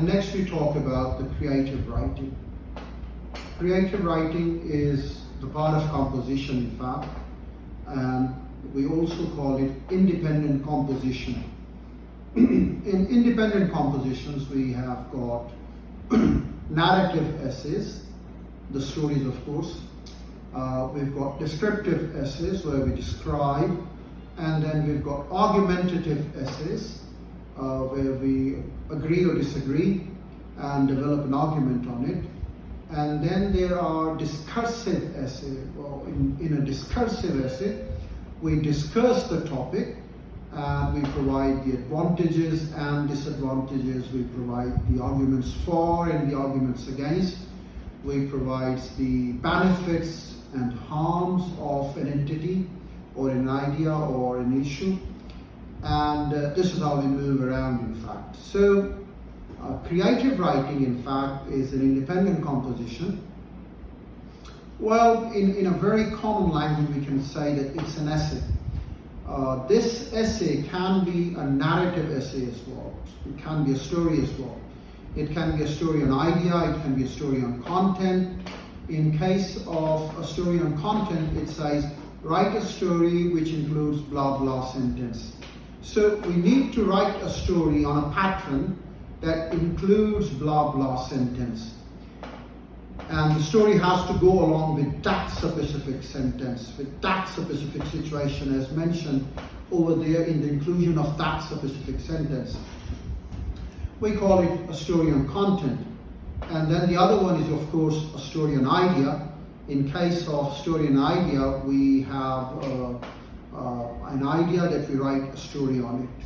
And next we talk about the creative writing. Creative writing is the part of composition, in fact, and we also call it independent composition. In independent compositions, we have got narrative essays, the stories of course. We've got descriptive essays where we describe, and then we've got argumentative essays where we agree or disagree and develop an argument on it. And then there are discursive essays. Well, in a discursive essay, we discuss the topic and we provide the advantages and disadvantages. We provide the arguments for and the arguments against. We provide the benefits and harms of an entity or an idea or an issue. And this is how we move around, in fact. So creative writing, in fact, is an independent composition. Well, in a very common language, we can say that it's an essay. This essay can be a narrative essay as well. It can be a story as well. It can be a story on idea, it can be a story on content. In case of a story on content, it says, write a story which includes blah blah sentence. So we need to write a story on a pattern that includes blah blah sentence. And the story has to go along with that specific sentence, with that specific situation as mentioned over there in the inclusion of that specific sentence. We call it a story on content. And then the other one is, of course, a story on idea. In case of story on idea, we have an idea that we write a story on it.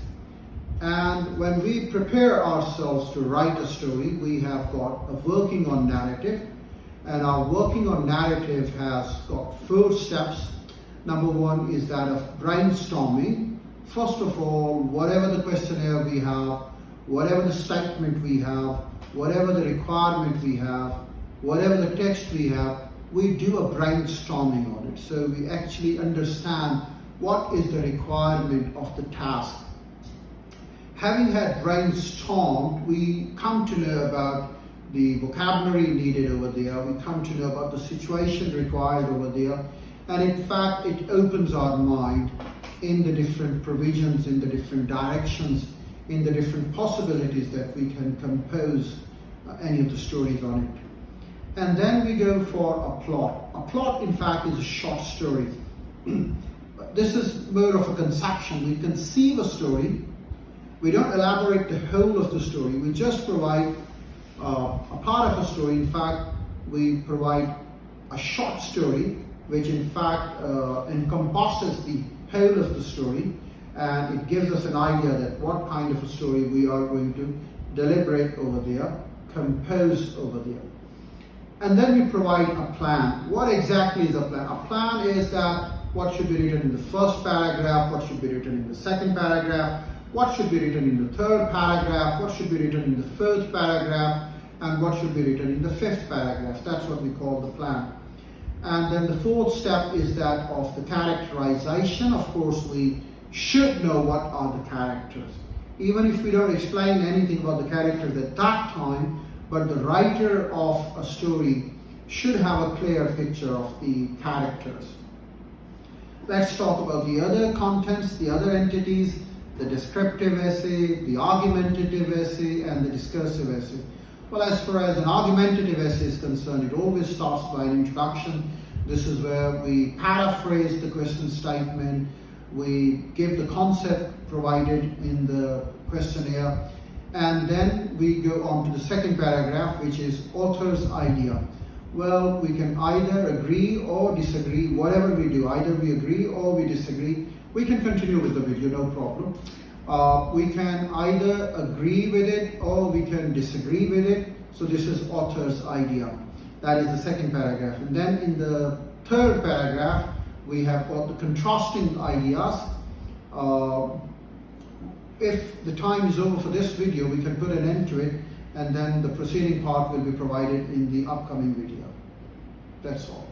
And when we prepare ourselves to write a story, we have got a working on narrative. And our working on narrative has got 4 steps. Number 1 is that of brainstorming. First of all, whatever the questionnaire we have, whatever the statement we have, whatever the requirement we have, whatever the text we have, we do a brainstorming on it. So we actually understand what is the requirement of the task. Having had brainstormed, we come to know about the vocabulary needed over there, we come to know about the situation required over there, and in fact it opens our mind in the different provisions, in the different directions, in the different possibilities that we can compose any of the stories on it. And then we go for a plot. A plot, in fact, is a short story. This is more of a conception. We conceive a story. We don't elaborate the whole of the story. We just provide a part of a story. In fact, we provide a short story, which in fact encompasses the whole of the story, and it gives us an idea that what kind of a story we are going to deliberate over there, compose over there. And then we provide a plan. What exactly is a plan? A plan is that what should be written in the first paragraph, what should be written in the second paragraph, what should be written in the third paragraph, what should be written in the fourth paragraph, and what should be written in the 5th paragraph. That's what we call the plan. And then the 4th step is that of the characterization. Of course, we should know what are the characters. Even if we don't explain anything about the characters at that time, but the writer of a story should have a clear picture of the characters. Let's talk about the other contents, the other entities, the descriptive essay, the argumentative essay, and the discursive essay. Well, as far as an argumentative essay is concerned, it always starts by an introduction. This is where we paraphrase the question statement, we give the concept provided in the questionnaire, and then we go on to the second paragraph, which is author's idea. Well, we can either agree or disagree, whatever we do, either we agree or we disagree. We can continue with the video, no problem. We can either agree with it or we can disagree with it. So this is author's idea. That is the second paragraph. And then in the third paragraph, we have got the contrasting ideas. If the time is over for this video, we can put an end to it, and then the proceeding part will be provided in the upcoming video. That's all.